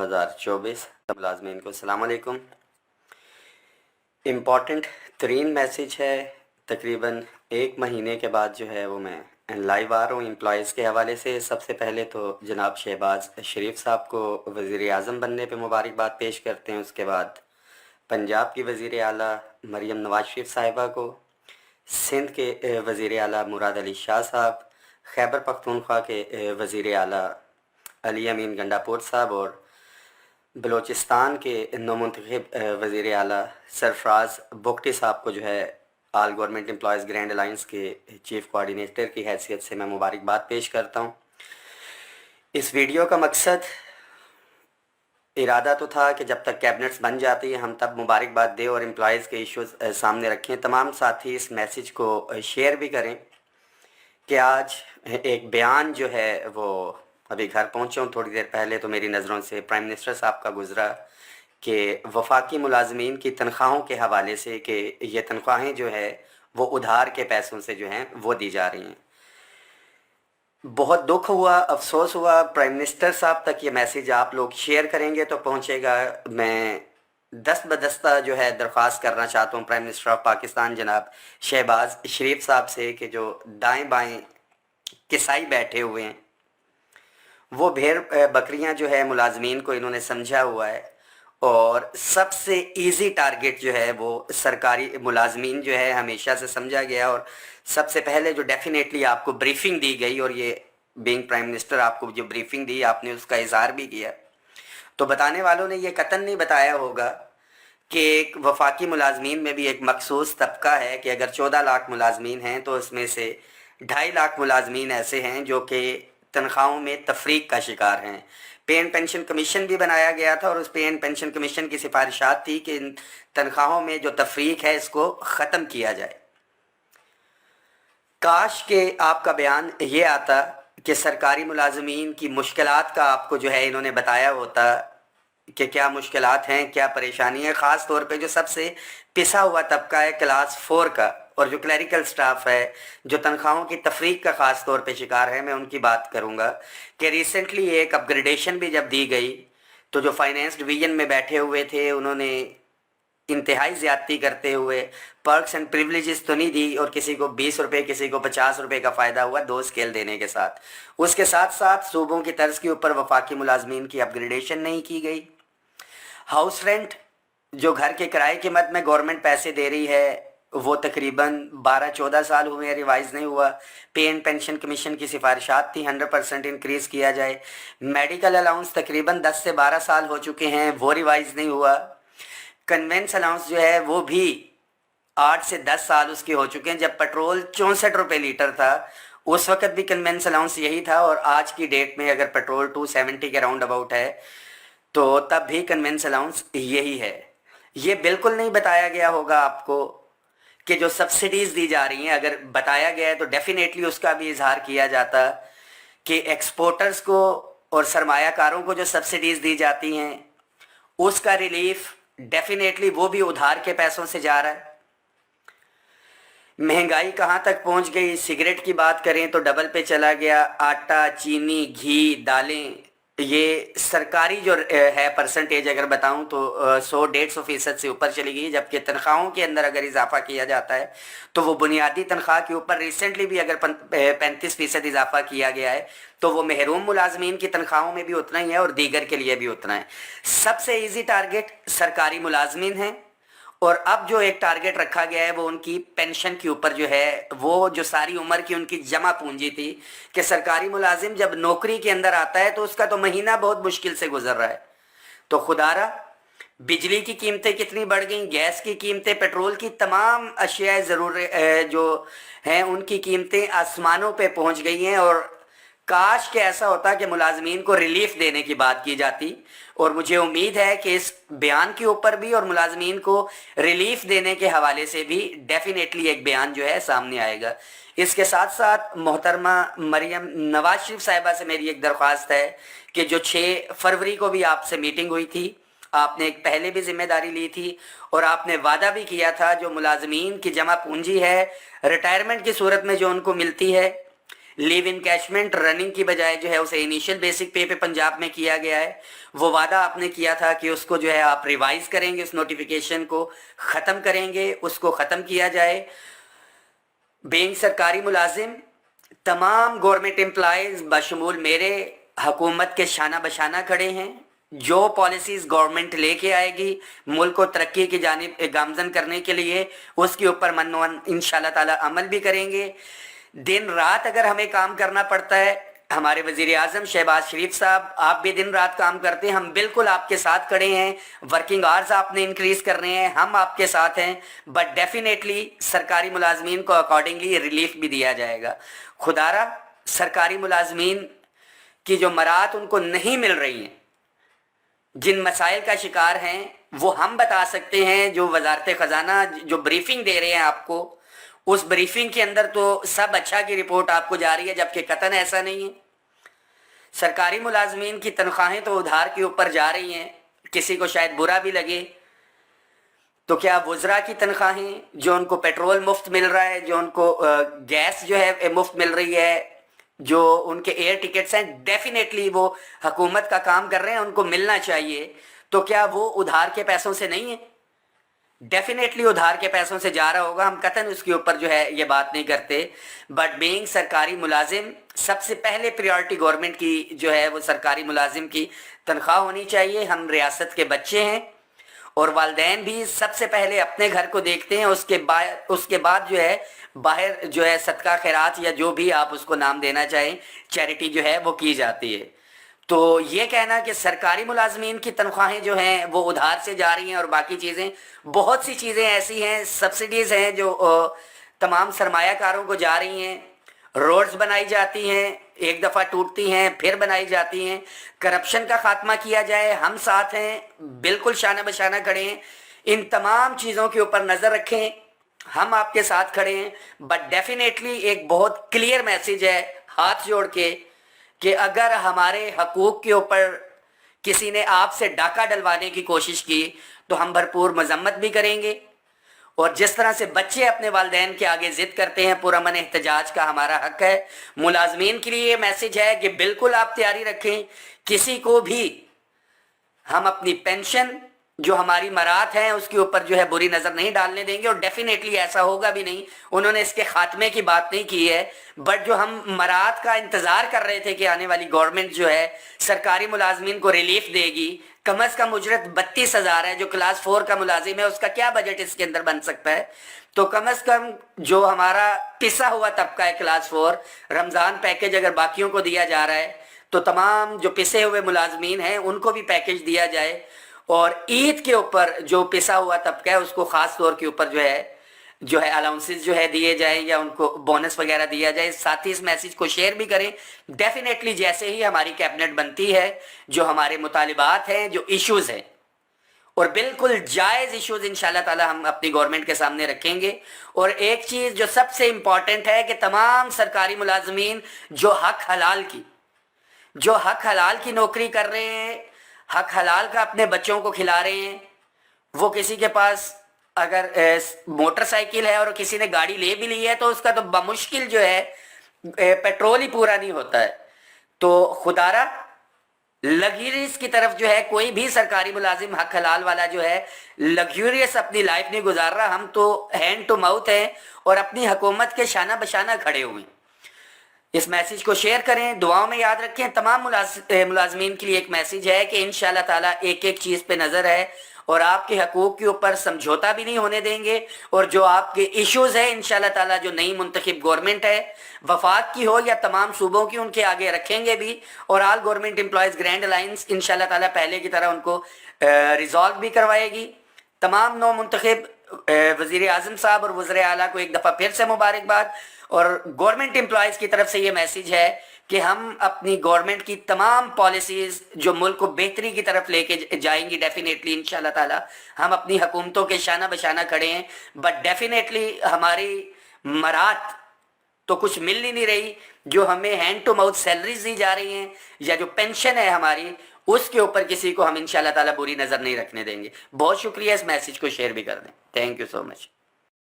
2024 मुलाजमीन को अस्सलाम वालेकुम। इम्पॉर्टेंट तरीन मैसेज है। तकरीबन एक महीने के बाद जो है वो मैं लाइव आ रहा हूँ एम्प्लॉयज़ के हवाले से। सबसे पहले तो जनाब शहबाज शरीफ साहब को वज़ीर आज़म बनने पे मुबारकबाद पेश करते हैं। उसके बाद पंजाब की वज़ीर आला मरीम नवाज शरीफ साहिबा को, सिंध के वज़ीर आला मुराद अली शाह साहब, खैबर पख्तूनख्वा के वज़ीर आला अली अमीन गंडापुर साहब और बलूचिस्तान के नौमुंतखब वज़ीर आला सरफराज बुगटी साहब को जो है all government employees grand alliance के चीफ़ कोऑर्डिनेटर की हैसियत से मैं मुबारकबाद पेश करता हूँ। इस वीडियो का मकसद इरादा तो था कि जब तक कैबिनेट्स बन जाती है हम तब मुबारकबाद दें और एम्प्लॉयज़ के इश्यूज़ सामने रखें। तमाम साथी इस मैसेज को शेयर भी करें कि आज एक बयान जो है वो अभी घर पहुँचा हूँ थोड़ी देर पहले, तो मेरी नज़रों से प्राइम मिनिस्टर साहब का गुज़रा कि वफाकी मुलाजमीन की तनख्वाहों के हवाले से कि ये तनख्वाहें जो है वो उधार के पैसों से जो हैं वो दी जा रही हैं। बहुत दुख हुआ, अफसोस हुआ। प्राइम मिनिस्टर साहब तक ये मैसेज आप लोग शेयर करेंगे तो पहुँचेगा। मैं दस्त बदस्ता जो है दरख्वास्त करना चाहता हूँ प्राइम मिनिस्टर ऑफ पाकिस्तान जनाब शहबाज शरीफ साहब से कि जो दाएं बाएं किसाई बैठे हुए हैं वो भेड़ बकरियां जो है मुलाजमीन को इन्होंने समझा हुआ है और सबसे इजी टारगेट जो है वो सरकारी मुलाजमीन जो है हमेशा से समझा गया। और सबसे पहले जो डेफिनेटली आपको ब्रीफिंग दी गई और ये बीइंग प्राइम मिनिस्टर आपको जो ब्रीफिंग दी आपने उसका इजहार भी किया, तो बताने वालों ने ये कतन नहीं बताया होगा कि एक वफाकी मुलाजमीन में भी एक मखसूस तबका है कि अगर 14 लाख मुलाजमीन हैं तो उसमें से 2.5 लाख मुलाजमीन ऐसे हैं जो कि तनख्वाहों में तफरीक का शिकार हैं। पे एंड पेंशन कमीशन भी बनाया गया था और उस पे एंड पेंशन कमीशन की सिफारिशात थी कि इन तनख्वाहों में जो तफरीक है इसको ख़त्म किया जाए। काश के आपका बयान ये आता कि सरकारी मुलाजमीन की मुश्किलात का आपको जो है इन्होंने बताया होता कि क्या मुश्किलात हैं, क्या परेशानी है। ख़ास तौर पे जो सबसे पिसा हुआ तबका है क्लास 4 का और जो क्लरिकल स्टाफ है जो तनख्वाहों की तफरीक का ख़ास तौर पे शिकार है, मैं उनकी बात करूँगा कि रिसेंटली एक अपग्रेडेशन भी जब दी गई तो जो फाइनेंस डिवीज़न में बैठे हुए थे उन्होंने इंतहाई ज़्यादती करते हुए पर्क्स एंड प्रिविलेजेस तो नहीं दी और किसी को 20 रुपये किसी को 50 रुपये का फ़ायदा हुआ 2 स्केल देने के साथ। उसके साथ साथ सूबों की तर्ज के ऊपर वफाकी मुलाजमीन की अपग्रेडेशन नहीं की गई। हाउस रेंट जो घर के किराए की मद में गवर्नमेंट पैसे दे रही है वो तकरीबन 12-14 साल हुए रिवाइज़ नहीं हुआ। पे एंड पेंशन कमीशन की सिफारिशात थी 100% इंक्रीज़ किया जाए। मेडिकल अलाउंस तकरीबन 10 से 12 साल हो चुके हैं, वो रिवाइज़ नहीं हुआ। कन्वेंस अलाउंस जो है वो भी 8 से 10 साल उसके हो चुके हैं। जब पेट्रोल 64 रुपये लीटर था उस वक़्त भी कन्वेंस अलाउंस यही था और आज की डेट में अगर पेट्रोल 270 के राउंड अबाउट है तो तब भी कन्वेंस अलाउंस यही है। ये बिल्कुल नहीं बताया गया होगा आपको कि जो सब्सिडीज़ दी जा रही हैं, अगर बताया गया है तो डेफिनेटली उसका भी इजहार किया जाता कि एक्सपोर्टर्स को और सरमायाकारों को जो सब्सिडीज़ दी जाती हैं उसका रिलीफ डेफिनेटली वो भी उधार के पैसों से जा रहा है। महंगाई कहाँ तक पहुँच गई, सिगरेट की बात करें तो डबल पे चला गया। आटा, चीनी, घी, दालें, ये सरकारी जो है परसेंटेज अगर बताऊं तो 100-150% से ऊपर चली गई। जबकि तनख्वाहों के अंदर अगर इजाफा किया जाता है तो वो बुनियादी तनख्वाह के ऊपर रिसेंटली भी अगर 35% इजाफा किया गया है तो वो महरूम मुलाजमीन की तनख्वाहों में भी उतना ही है और दीगर के लिए भी उतना है। सबसे ईजी टारगेट सरकारी मुलाजमीन हैं और अब जो एक टारगेट रखा गया है वो उनकी पेंशन के ऊपर जो है वो जो सारी उम्र की उनकी जमा पूंजी थी कि सरकारी मुलाजिम जब नौकरी के अंदर आता है तो उसका तो महीना बहुत मुश्किल से गुजर रहा है। तो खुदारा बिजली की कीमतें कितनी बढ़ गई, गैस की कीमतें, पेट्रोल की तमाम अशिया ज़रूर जो हैं उनकी कीमतें आसमानों पे पहुंच गई हैं। और काश के ऐसा होता कि मुलाजमीन को रिलीफ देने की बात की जाती और मुझे उम्मीद है कि इस बयान के ऊपर भी और मुलाजमीन को रिलीफ देने के हवाले से भी डेफिनेटली एक बयान जो है सामने आएगा। इसके साथ साथ मोहतरमा मरीम नवाज शरीफ साहिबा से मेरी एक दरख्वास्त है कि जो 6 फरवरी को भी आपसे मीटिंग हुई थी, आपने एक पहले भी जिम्मेदारी ली थी और आपने वादा भी किया था जो मुलाजमीन की जमा पूंजी है रिटायरमेंट की सूरत में जो उनको मिलती है लीव इनकैशमेंट रनिंग की बजाय जो है उसे इनिशियल बेसिक पे पंजाब में किया गया है। वो वादा आपने किया था कि उसको जो है आप रिवाइज करेंगे, उस नोटिफिकेशन को ख़त्म करेंगे, उसको ख़त्म किया जाए। बीइंग सरकारी मुलाजिम तमाम गवर्नमेंट एम्प्लॉयज़ बशमूल मेरे हुकूमत के शाना बशाना खड़े हैं। जो पॉलिसीज़ गवर्नमेंट लेके आएगी मुल्क को तरक्की की जानिब गामजन करने के लिए, उसके ऊपर मन इंशाल्लाह ताला अमल भी करेंगे। दिन रात अगर हमें काम करना पड़ता है, हमारे वज़ीर आज़म शहबाज शरीफ साहब आप भी दिन रात काम करते हैं, हम बिल्कुल आपके साथ खड़े हैं। वर्किंग आवर्स आपने इंक्रीज़ करने हैं, हम आपके साथ हैं। बट डेफिनेटली सरकारी मुलाजमीन को अकॉर्डिंगली रिलीफ भी दिया जाएगा। खुदारा सरकारी मुलाजमीन की जो मराहत उनको नहीं मिल रही हैं, जिन मसाइल का शिकार हैं, वो हम बता सकते हैं। जो वजारत ख़जाना जो ब्रीफिंग दे रहे हैं आपको, उस ब्रीफिंग के अंदर तो सब अच्छा की रिपोर्ट आपको जा रही है, जबकि कतन ऐसा नहीं है। सरकारी मुलाजमीन की तनख्वाहें तो उधार के ऊपर जा रही हैं। किसी को शायद बुरा भी लगे तो क्या वज़रा की तनख्वाहें, जो उनको पेट्रोल मुफ्त मिल रहा है, जो उनको गैस जो है मुफ्त मिल रही है, जो उनके एयर टिकट्स हैं, डेफिनेटली वो हुकूमत का काम कर रहे हैं, उनको मिलना चाहिए। तो क्या वो उधार के पैसों से नहीं है? डेफिनेटली उधार के पैसों से जा रहा होगा, हम कतन उसके ऊपर जो है ये बात नहीं करते। बट बीइंग सरकारी मुलाजिम सबसे पहले प्रायोरिटी गवर्नमेंट की जो है वो सरकारी मुलाजिम की तनख्वाह होनी चाहिए। हम रियासत के बच्चे हैं और वालिदैन भी सबसे पहले अपने घर को देखते हैं, उसके बाद जो है बाहर जो है सदका खैरात या जो भी आप उसको नाम देना चाहें, चैरिटी जो है वो की जाती है। तो ये कहना कि सरकारी मुलाजमीन की तनख्वाहें जो हैं वो उधार से जा रही हैं और बाकी चीज़ें, बहुत सी चीज़ें ऐसी हैं, सब्सिडीज़ हैं जो तमाम सरमायाकारों को जा रही हैं। रोड्स बनाई जाती हैं, एक दफ़ा टूटती हैं फिर बनाई जाती हैं। करप्शन का खात्मा किया जाए, हम साथ हैं, बिल्कुल शाना बशाना खड़े हैं। इन तमाम चीज़ों के ऊपर नज़र रखें, हम आपके साथ खड़े हैं। बट डेफिनेटली एक बहुत क्लियर मैसेज है हाथ जोड़ के कि अगर हमारे हकूक़ के ऊपर किसी ने आपसे डाका डलवाने की कोशिश की तो हम भरपूर मजम्मत भी करेंगे। और जिस तरह से बच्चे अपने वालिदैन के आगे ज़िद करते हैं, पुरअमन एहतजाज का हमारा हक है। मुलाजमीन के लिए ये मैसेज है कि बिल्कुल आप तैयारी रखें। किसी को भी हम अपनी पेंशन जो हमारी मराहत हैं उसके ऊपर जो है बुरी नज़र नहीं डालने देंगे, और डेफिनेटली ऐसा होगा भी नहीं। उन्होंने इसके खात्मे की बात नहीं की है, बट जो हम मराहत का इंतज़ार कर रहे थे कि आने वाली गवर्नमेंट जो है सरकारी मुलाजमीन को रिलीफ देगी। कम अज़ कम उजरत 32,000 है, जो क्लास 4 का मुलाजिम है उसका क्या बजट इसके अंदर बन सकता है? तो कम अज़ कम जो हमारा पिसा हुआ तबका है क्लास 4, रमज़ान पैकेज अगर बाकियों को दिया जा रहा है तो तमाम जो पिसे हुए मुलाजमीन हैं उनको भी पैकेज दिया जाए। और ईद के ऊपर जो पिसा हुआ तबका है उसको ख़ास तौर के ऊपर जो है अलाउंसेस जो है दिए जाए या उनको बोनस वगैरह दिया जाए। साथ ही इस मैसेज को शेयर भी करें। डेफिनेटली जैसे ही हमारी कैबिनेट बनती है, जो हमारे मुतालिबात हैं, जो इश्यूज़ हैं, और बिल्कुल जायज़ इश्यूज़ इंशाल्लाह ताला हम अपनी गवर्नमेंट के सामने रखेंगे। और एक चीज़ जो सबसे इम्पॉर्टेंट है कि तमाम सरकारी मुलाजमीन जो हक हलाल की नौकरी कर रहे हैं, हक हलाल का अपने बच्चों को खिला रहे हैं, वो किसी के पास अगर मोटरसाइकिल है और किसी ने गाड़ी ले भी ली है तो उसका तो बमुश्किल जो है पेट्रोल ही पूरा नहीं होता है। तो खुदारा लग्जरीज की तरफ जो है कोई भी सरकारी मुलाजिम हक हलाल वाला जो है लग्जूरियस अपनी लाइफ नहीं गुजार रहा। हम तो हैंड टू माउथ हैं और अपनी हुकूमत के शाना बशाना खड़े हुए हैं। इस मैसेज को शेयर करें, दुआओं में याद रखें। तमाम मुलाजमीन के लिए एक मैसेज है कि इंशाल्लाह ताला एक एक चीज़ पे नज़र है और आपके हकूक़ के ऊपर समझौता भी नहीं होने देंगे। और जो आपके इश्यूज़ है इंशाल्लाह ताला जो नई मुंतखब गवर्नमेंट है, वफाक की हो या तमाम सूबों की, उनके आगे रखेंगे भी। और all government employees grand alliance इंशाल्लाह ताला पहले की तरह उनको रिजॉल्व भी करवाएगी। तमाम नौ मुंतखब वज़ीर आज़म साहब और वज़ीर आला को एक दफ़ा फिर से मुबारकबाद। और गवर्नमेंट एम्प्लॉयज़ की तरफ से ये मैसेज है कि हम अपनी गवर्नमेंट की तमाम पॉलिसीज़ जो मुल्क को बेहतरी की तरफ लेके जाएंगी, डेफिनेटली इंशाल्लाह ताला हम अपनी हुकूमतों के शाना बशाना खड़े हैं। बट डेफिनेटली हमारी मराहत तो कुछ मिल ही नहीं रही। जो हमें हैंड टू माउथ सैलरीज दी जा रही हैं या जो पेंशन है हमारी, उसके ऊपर किसी को हम इंशाल्लाह ताला बुरी नज़र नहीं रखने देंगे। बहुत शुक्रिया, इस मैसेज को शेयर भी कर दें। Thank you so much.